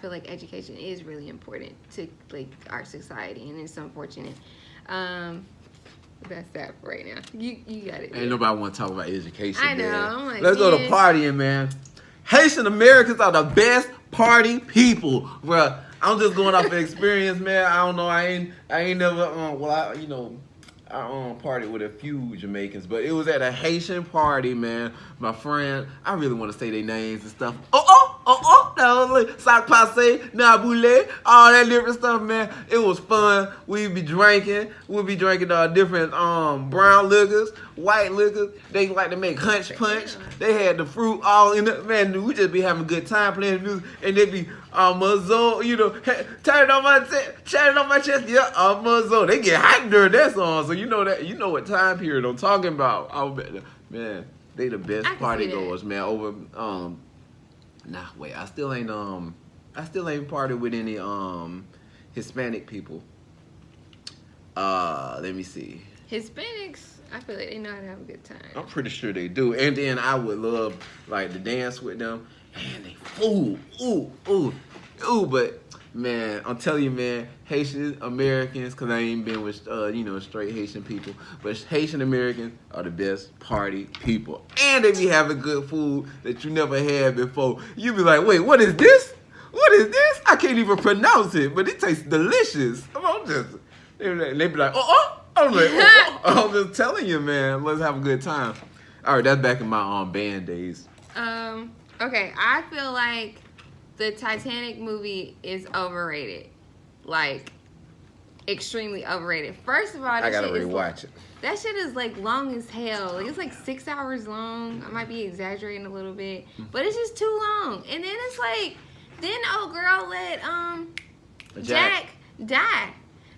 [SPEAKER 2] feel like education is really important to like our society, and it's unfortunate. That's that for right now. You got it.
[SPEAKER 1] Ain't nobody want to talk about education.
[SPEAKER 2] I know.
[SPEAKER 1] Man.
[SPEAKER 2] I'm like,
[SPEAKER 1] let's go to partying, man. Haitian Americans are the best party people, bro. I'm just going off of experience, man. I don't know. I ain't never. I partied with a few Jamaicans, but it was at a Haitian party, man. My friend, I really want to say their names and stuff. Oh. that was like sac passe, naboule, all that different stuff, man. It was fun. We'd be drinking different brown liquors, white liquors. They like to make hunch punch. They had the fruit all in it, man. We just be having a good time playing music, and they be muzzle, turn it on my chest, yeah, muzzle. They get hyped during that song, so you know what time period I'm talking about. I bet, man, they the best party goers, man. Over I still ain't partied with any Hispanic people. Let me see.
[SPEAKER 2] Hispanics, I feel like they know how to have a good time.
[SPEAKER 1] I'm pretty sure they do. And then I would love like to dance with them. Man, they but man, I'm telling you, man, Haitian Americans, cause I ain't been with straight Haitian people, but Haitian Americans are the best party people, and they be having good food that you never had before. You be like, wait, what is this? What is this? I can't even pronounce it, but it tastes delicious. They be like, I'm like, I'm just telling you, man, let's have a good time. All right, that's back in my band days.
[SPEAKER 2] Okay, I feel like the Titanic movie is overrated. Like, extremely overrated. First of all,
[SPEAKER 1] I gotta rewatch it.
[SPEAKER 2] That shit is like long as hell. Like, it's like 6 hours long. I might be exaggerating a little bit, but it's just too long. And then it's like, then old girl let Jack die.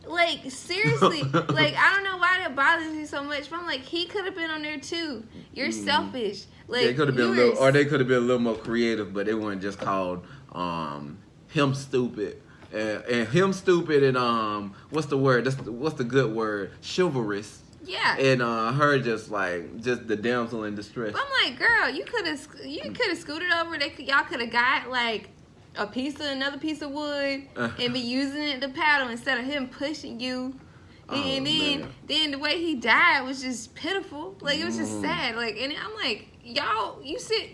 [SPEAKER 2] Like, seriously, like, I don't know why that bothers me so much, but I'm like, he could have been on there too. You're selfish. Like,
[SPEAKER 1] they could have been they could have been a little more creative, but they weren't just called him stupid and him stupid and what's the word? What's the good word? Chivalrous.
[SPEAKER 2] Yeah.
[SPEAKER 1] And her just the damsel in distress.
[SPEAKER 2] But I'm like, girl, you could have scooted over. Y'all could have got like another piece of wood and be using it to paddle instead of him pushing you. And then the way he died was just pitiful. Like, it was just sad. Like, and I'm like, y'all, you sit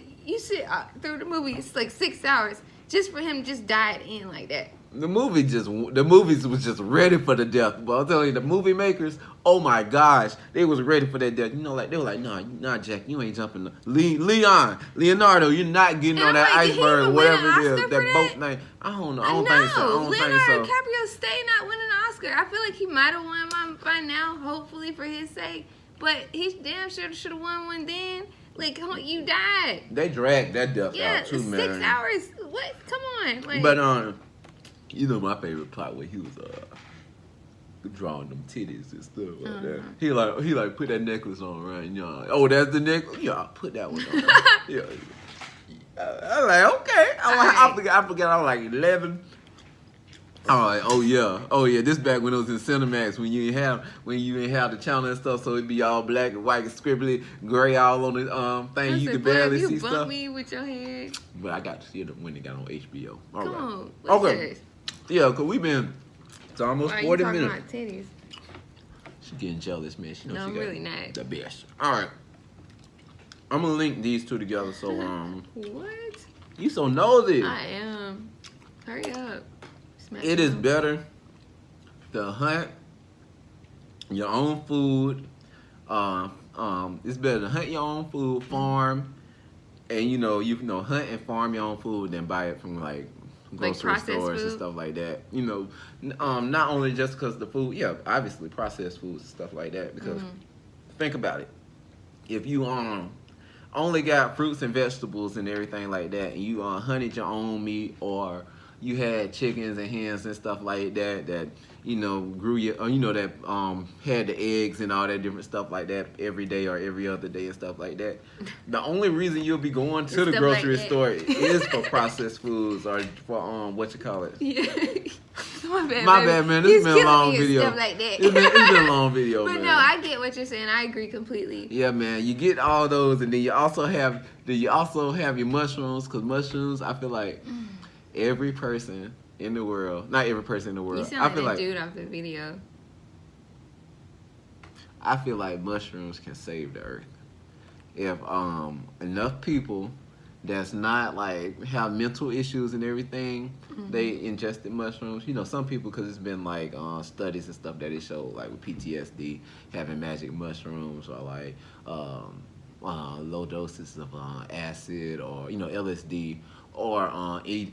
[SPEAKER 2] through the movie. It's like 6 hours just for him to just die at the end like that.
[SPEAKER 1] The movies was just ready for the death. But I'm telling you, the movie makers, oh my gosh, they was ready for that death. Like they were like, nah, Jack, you ain't jumping. Leonardo, you're not getting on that iceberg, or whatever it is, that boat name. I don't know. I don't think so.
[SPEAKER 2] Leonardo DiCaprio stayed not winning an Oscar. I feel like he might have won one by now, hopefully for his sake. But he damn sure should have won one then. Like, you died.
[SPEAKER 1] They dragged that death out too, man.
[SPEAKER 2] 6 hours. What? Come on. Like,
[SPEAKER 1] but my favorite plot where he was drawing them titties and stuff like that. He like put that necklace on, right? And y'all, that's the necklace. Yeah, put that one on. Yeah. I was like, okay. I forgot. I was like 11. I was like, oh yeah. This back when it was in Cinemax when you didn't have the channel and stuff, so it'd be all black and white, scribbly, gray all on the thing. You could barely see stuff. You bumped
[SPEAKER 2] me with your head.
[SPEAKER 1] But I got to see it when it got on HBO. All
[SPEAKER 2] Come
[SPEAKER 1] right.
[SPEAKER 2] on.
[SPEAKER 1] Okay. Yeah, because we've been. It's almost 40 minutes.
[SPEAKER 2] About titties?
[SPEAKER 1] She's getting jealous, man. She knows
[SPEAKER 2] no,
[SPEAKER 1] she
[SPEAKER 2] I'm really not.
[SPEAKER 1] The best. All right. I'm gonna link these two together. So
[SPEAKER 2] What?
[SPEAKER 1] You so nosy.
[SPEAKER 2] I am. Hurry up.
[SPEAKER 1] It is better to hunt your own food. It's better to hunt your own food, farm, and hunt and farm your own food than buy it from like grocery stores and stuff like that. Not only just because the food, obviously processed foods and stuff like that. Because think about it, if you only got fruits and vegetables and everything like that, and you hunted your own meat, or you had chickens and hens and stuff like that grew your, that had the eggs and all that different stuff like that every day or every other day and stuff like that. The only reason you'll be going to the grocery store is for processed foods or for what you call it.
[SPEAKER 2] Yeah.
[SPEAKER 1] My bad, man. This has been a long video.
[SPEAKER 2] Stuff like that.
[SPEAKER 1] It's been a long video,
[SPEAKER 2] but
[SPEAKER 1] man.
[SPEAKER 2] No, I get what you're saying. I agree completely.
[SPEAKER 1] Yeah, man. You get all those, and then you also have your mushrooms, because mushrooms, I feel like every person in the world, not every person in the world.
[SPEAKER 2] You sound like that dude off the video.
[SPEAKER 1] I feel like mushrooms can save the earth if enough people that's not like have mental issues and everything, they ingested mushrooms. Some people, because it's been like studies and stuff that it showed, like with PTSD, having magic mushrooms, or like low doses of acid or LSD or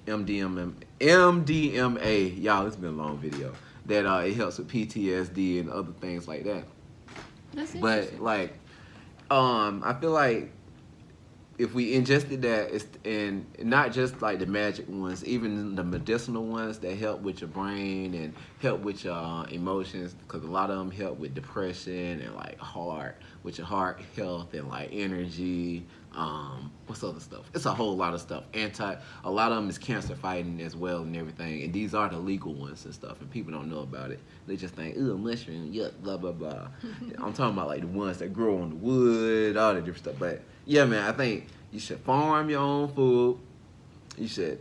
[SPEAKER 1] MDMA. Y'all, it's been a long video. That it helps with PTSD and other things like that.
[SPEAKER 2] That's
[SPEAKER 1] But like, I feel like if we ingested that, and not just like the magic ones, even the medicinal ones that help with your brain and help with your emotions, because a lot of them help with depression and like with your heart health and like energy. What's other stuff? It's a whole lot of stuff. A lot of them is cancer fighting as well and everything. And these are the legal ones and stuff, and people don't know about it. They just think, ooh, mushroom, yuck, blah blah blah. I'm talking about like the ones that grow on the wood, all the different stuff. But yeah, man, I think you should farm your own food. You should.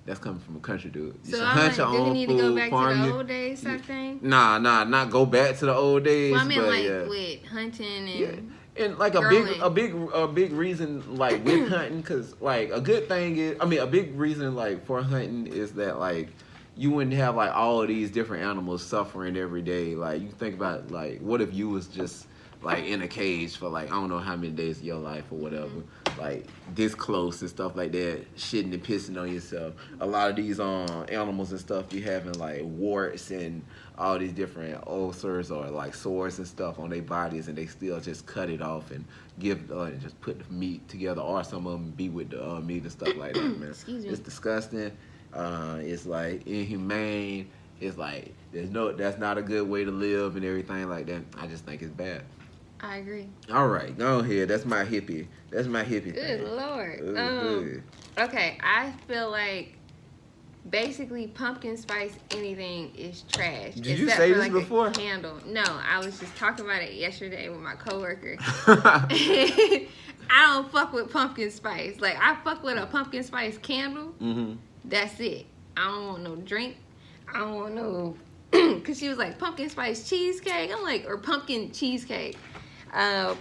[SPEAKER 1] That's coming from a country dude. You should hunt your own food.
[SPEAKER 2] Do we need to go back to the old days type thing?
[SPEAKER 1] Nah, not go back to the old days.
[SPEAKER 2] Well, I mean,
[SPEAKER 1] but,
[SPEAKER 2] like with hunting and.
[SPEAKER 1] Yeah. And like a big reason like with hunting, because like a good thing is, I mean, a big reason like for hunting is that like you wouldn't have like all of these different animals suffering every day. Like you think about like, what if you was just like in a cage for like I don't know how many days of your life or whatever, like this close and stuff like that, shitting and pissing on yourself. A lot of these animals and stuff be having like warts and all these different ulcers or like sores and stuff on their bodies, and they still just cut it off and just put the meat together, or some of them be with the meat and stuff like that, man.
[SPEAKER 2] Excuse me.
[SPEAKER 1] It's disgusting. It's like inhumane. It's like that's not a good way to live and everything like that. I just think it's bad.
[SPEAKER 2] I agree.
[SPEAKER 1] All right, go ahead. That's my hippie
[SPEAKER 2] Good
[SPEAKER 1] thing.
[SPEAKER 2] Lord. Okay, I feel like basically pumpkin spice anything is trash.
[SPEAKER 1] Did you say this before?
[SPEAKER 2] A candle. No, I was just talking about it yesterday with my coworker. I don't fuck with pumpkin spice. Like I fuck with a pumpkin spice candle.
[SPEAKER 1] Mm-hmm.
[SPEAKER 2] That's it. I don't want no drink. I don't want no. Cause she was like pumpkin spice cheesecake. I'm like, or pumpkin cheesecake.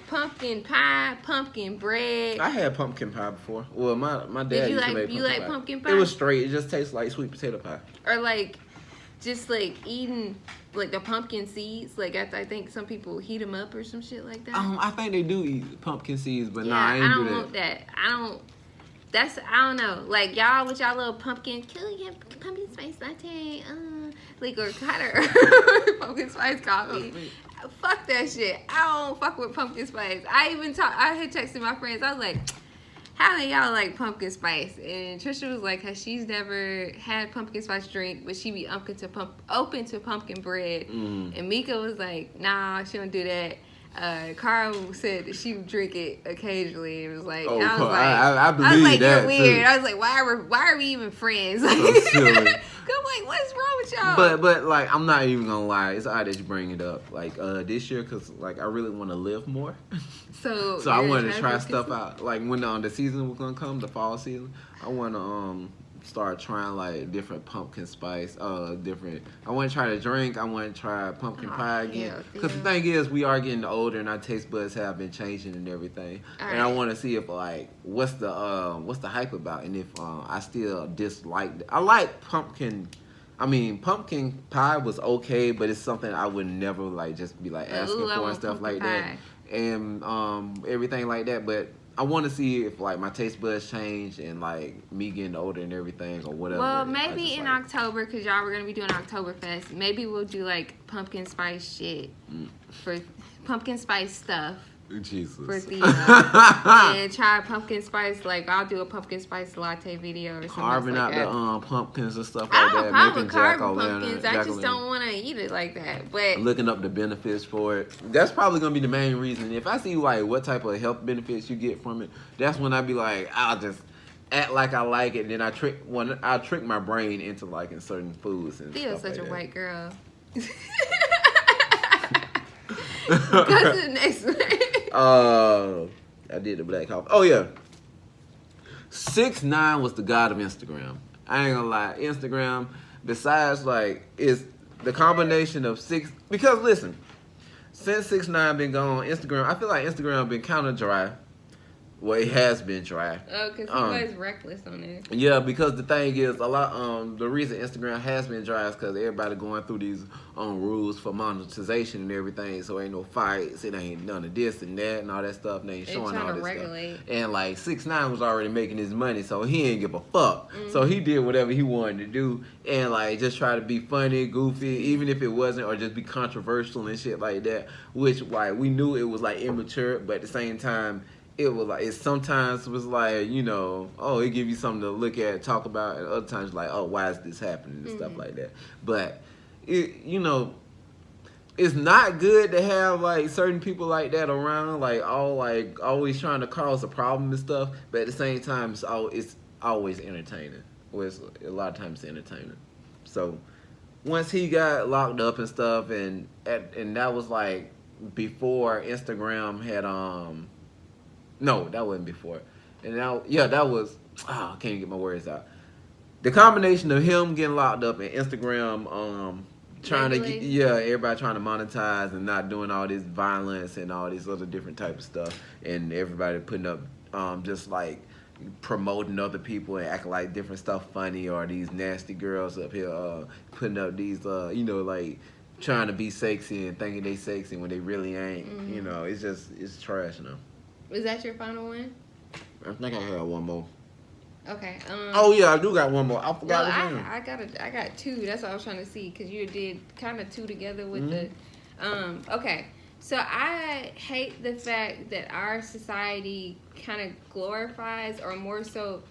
[SPEAKER 2] Pumpkin pie, pumpkin bread.
[SPEAKER 1] I had pumpkin pie before. Well, my dad
[SPEAKER 2] Did you
[SPEAKER 1] used to
[SPEAKER 2] like
[SPEAKER 1] make
[SPEAKER 2] pumpkin pie?
[SPEAKER 1] It was straight. It just tastes like sweet potato pie.
[SPEAKER 2] Or like, just like eating like the pumpkin seeds. Like I think some people heat them up or some shit like that.
[SPEAKER 1] I think they do eat pumpkin seeds, but
[SPEAKER 2] yeah,
[SPEAKER 1] nah, I ain't
[SPEAKER 2] don't
[SPEAKER 1] do that.
[SPEAKER 2] want that. I don't know. Like y'all with y'all little pumpkin spice latte, like or hotter pumpkin spice coffee. Fuck that shit. I don't fuck with pumpkin spice. I had texted my friends. I was like, how do y'all like pumpkin spice? And Trisha was like, she's never had pumpkin spice drink, but she be open to pumpkin bread.
[SPEAKER 1] Mm.
[SPEAKER 2] And Mika was like, nah, she don't do that. Carl said that she would drink it occasionally. It was like,
[SPEAKER 1] Oh,
[SPEAKER 2] I
[SPEAKER 1] believe
[SPEAKER 2] was like,
[SPEAKER 1] that
[SPEAKER 2] you're weird.
[SPEAKER 1] too.
[SPEAKER 2] I was like, why are we even friends? Like,
[SPEAKER 1] So silly.
[SPEAKER 2] I'm like, what's wrong with y'all?
[SPEAKER 1] But like, I'm not even gonna lie. It's odd that you bring it up. Like this year, cause like I really want to live more.
[SPEAKER 2] So
[SPEAKER 1] I wanted to try stuff out. Like when the season was gonna come, the fall season, I want to start trying like different pumpkin spice, different. I want to try the drink. I want to try pumpkin pie again. Cause the thing is, we are getting older, and our taste buds have been changing and everything. And I want to see if like what's the hype about, and if I still dislike. I like pumpkin. I mean, pumpkin pie was okay, but it's something I would never like just be like asking for and stuff like that, and everything like that. But I want to see if like my taste buds change and like me getting older and everything or whatever.
[SPEAKER 2] Well, maybe in October, because y'all were gonna be doing Oktoberfest. Maybe we'll do like pumpkin spice shit for pumpkin spice stuff.
[SPEAKER 1] Jesus.
[SPEAKER 2] For Theo. And try pumpkin spice. Like I'll do a pumpkin spice latte video or something.
[SPEAKER 1] Carving
[SPEAKER 2] like
[SPEAKER 1] out
[SPEAKER 2] that.
[SPEAKER 1] The pumpkins and stuff like
[SPEAKER 2] I don't
[SPEAKER 1] that.
[SPEAKER 2] have a problem
[SPEAKER 1] Making
[SPEAKER 2] with carving pumpkins. I
[SPEAKER 1] jack-o'-lantern.
[SPEAKER 2] just don't want to eat it like that. But
[SPEAKER 1] looking up the benefits for it. That's probably gonna be the main reason. If I see like what type of health benefits you get from it, that's when I be like, I'll just act like I like it, and then I trick my brain into liking certain foods and
[SPEAKER 2] Theo's
[SPEAKER 1] stuff
[SPEAKER 2] such
[SPEAKER 1] like
[SPEAKER 2] a
[SPEAKER 1] that.
[SPEAKER 2] white girl. Go to the next one.
[SPEAKER 1] I did the black coffee. Oh yeah, 6ix9ine was the god of Instagram. I ain't gonna lie, Instagram. Besides, like, is the combination of because listen, since 6ix9ine been gone, Instagram. I feel like Instagram been kind of dry. Well, it has been dry.
[SPEAKER 2] Oh, because he was reckless on there.
[SPEAKER 1] Yeah, because the thing is, a lot. The reason Instagram has been dry is because everybody going through these rules for monetization and everything. So ain't no fights, it ain't none of this and that and all that stuff. And they ain't showing all this
[SPEAKER 2] regulate.
[SPEAKER 1] stuff. And like 6ix9ine was already making his money, so he ain't give a fuck. So he did whatever he wanted to do, and like just try to be funny, goofy, even if it wasn't, or just be controversial and shit like that. Which like we knew it was like immature, but at the same time. It was like it sometimes was like, you know, oh, it give you something to look at, talk about, and other times like, oh, why is this happening and stuff like that. But it, you know, it's not good to have like certain people like that around, like always trying to cause a problem and stuff. But at the same time, it's always entertaining. Well, a lot of times it's entertaining. So once he got locked up and stuff, and that was like before Instagram had No, that wasn't before. And now, yeah, that was, I can't get my words out. The combination of him getting locked up and Instagram trying to get, everybody trying to monetize and not doing all this violence and all these other different type of stuff, and everybody putting up just like promoting other people and acting like different stuff funny, or these nasty girls up here putting up these like trying to be sexy and thinking they sexy when they really ain't. You know, it's trash now.
[SPEAKER 2] Was that your final one?
[SPEAKER 1] I think I had one more.
[SPEAKER 2] Okay.
[SPEAKER 1] Oh yeah, I do got one more. I forgot.
[SPEAKER 2] Well, I got two. That's what I was trying to see, because you did kind of two together with the. Okay, so I hate the fact that our society kind of glorifies, or more so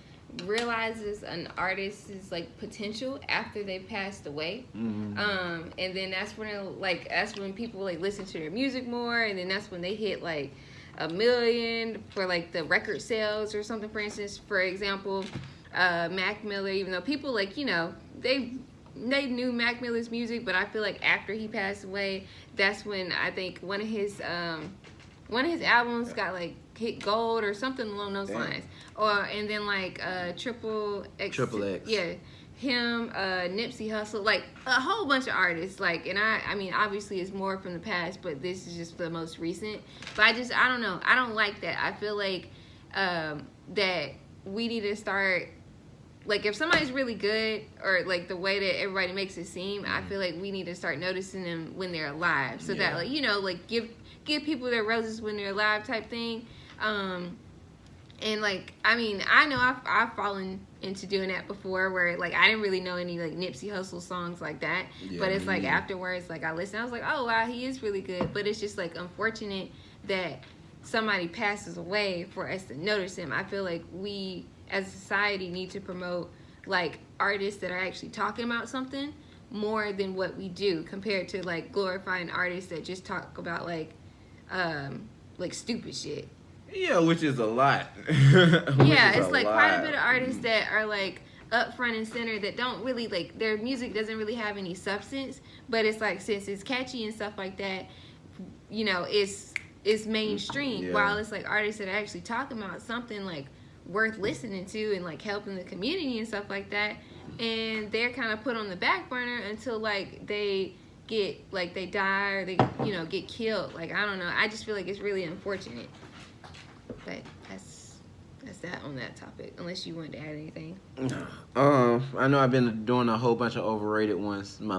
[SPEAKER 2] realizes, an artist's like potential after they passed away. And then that's when people like listen to their music more, and then that's when they hit like $1 million for like the record sales or something. For instance, for example, Mac Miller, even though people like, you know, they knew Mac Miller's music, but I feel like after he passed away, that's when I think one of his albums got like hit gold or something along those lines. And then like Triple X, yeah, him, Nipsey Hussle, like a whole bunch of artists, like, and I mean, obviously it's more from the past, but this is just the most recent. But I don't know, I don't like that. I feel like that we need to start, like, if somebody's really good, or like the way that everybody makes it seem, I feel like we need to start noticing them when they're alive, so that, like, you know, like give people their roses when they're alive type thing. And like, I mean, I know I've fallen into doing that before, where like I didn't really know any like Nipsey Hussle songs like that, but it's like afterwards, like I listened, I was like, oh wow, he is really good. But it's just like unfortunate that somebody passes away for us to notice him. I feel like we as a society need to promote like artists that are actually talking about something more than what we do, compared to like glorifying artists that just talk about like stupid shit.
[SPEAKER 1] Yeah, which is a lot.
[SPEAKER 2] It's like quite a bit of artists that are like up front and center that don't really, like, their music doesn't really have any substance, but it's like, since it's catchy and stuff like that, you know, it's mainstream. While it's like artists that are actually talking about something like worth listening to and like helping the community and stuff like that, and they're kind of put on the back burner until like they get, like, they die or they, you know, get killed. Like, I don't know, I just feel like it's really unfortunate. But that's that on that topic. Unless you wanted to add anything.
[SPEAKER 1] I know I've been doing a whole bunch of overrated ones. My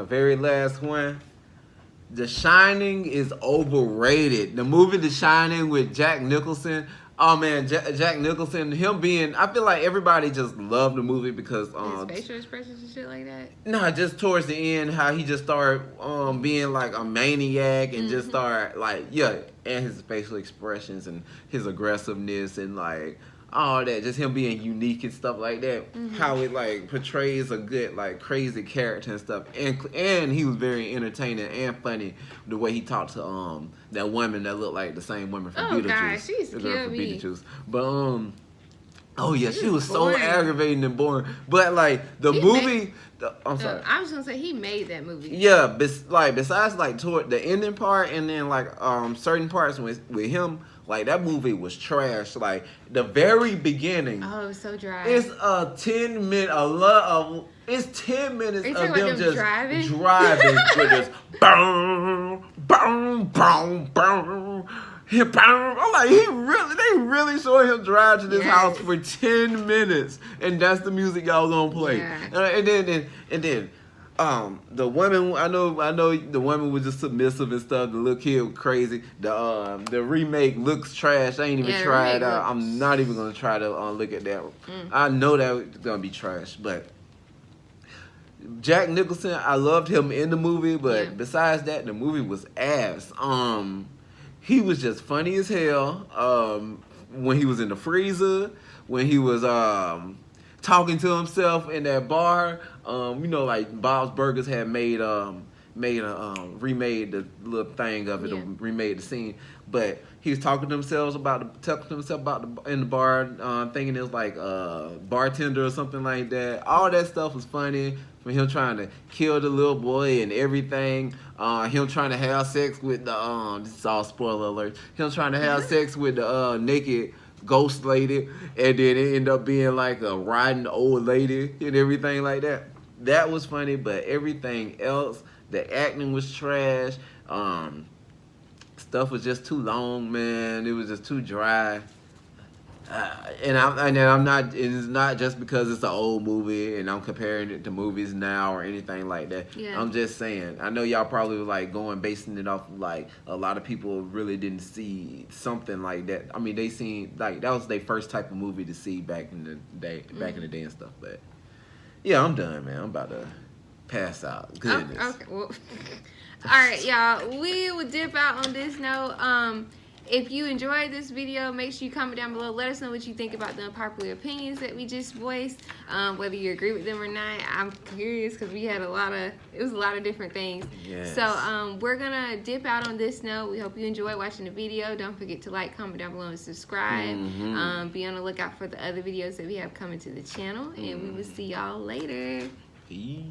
[SPEAKER 1] very last one. The Shining is overrated. The movie The Shining with Jack Nicholson. Oh man, Jack Nicholson, him being, I feel like everybody just loved the movie because
[SPEAKER 2] his facial expressions and shit like that.
[SPEAKER 1] Nah, just towards the end, how he just started being like a maniac and just started like, and his facial expressions and his aggressiveness and like all that, just him being unique and stuff like that. How it like portrays a good like crazy character and stuff, and he was very entertaining and funny the way he talked to that woman that looked like the same woman from Beetlejuice.
[SPEAKER 2] Oh gosh, she's killed me.
[SPEAKER 1] But oh yeah, she was so aggravating and boring. But like the movie, I'm sorry.
[SPEAKER 2] I was gonna say he made that movie.
[SPEAKER 1] Yeah, besides like toward the ending part and then like certain parts with him. Like, that movie was trash. Like, the very beginning.
[SPEAKER 2] Oh, it was so dry.
[SPEAKER 1] It's 10 minutes of them just driving with this boom, boom, boom, boom. I'm like, they really showing him drive to this house for 10 minutes, and that's the music y'all gonna play.
[SPEAKER 2] Yeah.
[SPEAKER 1] And then, the woman, I know, the woman was just submissive and stuff. The little kid was crazy. The remake looks trash. I ain't even tried it out. I'm not even gonna try to look at that. I know that it's gonna be trash, but. Jack Nicholson, I loved him in the movie, but besides that, the movie was ass. He was just funny as hell. When he was in the freezer, when he was talking to himself in that bar, like Bob's Burgers had remade the little thing of it, remade the scene, but he was talking to himself about in the bar, thinking it was like bartender or something like that. All that stuff was funny. From him trying to kill the little boy and everything, him trying to have sex with the this is all spoiler alert. Him trying to have sex with the naked ghost lady, and then it ended up being like a riding old lady and everything like that. That was funny, but everything else, the acting was trash. Stuff was just too long, man. It was just too dry. And I'm not. It's not just because it's an old movie and I'm comparing it to movies now or anything like that.
[SPEAKER 2] Yeah.
[SPEAKER 1] I'm just saying. I know y'all probably were like basing it off of like a lot of people really didn't see something like that. I mean, they seen like that was their first type of movie to see back in the day, and stuff. But yeah, I'm done, man. I'm about to pass out. Goodness.
[SPEAKER 2] Okay. Well, all right, y'all. We will dip out on this note. If you enjoyed this video, make sure you comment down below. Let us know what you think about the unpopular opinions that we just voiced. Whether you agree with them or not, I'm curious because we had it was a lot of different things.
[SPEAKER 1] Yes.
[SPEAKER 2] So we're gonna dip out on this note. We hope you enjoyed watching the video. Don't forget to like, comment down below, and subscribe. Be on the lookout for the other videos that we have coming to the channel, and we will see y'all later.
[SPEAKER 1] Peace.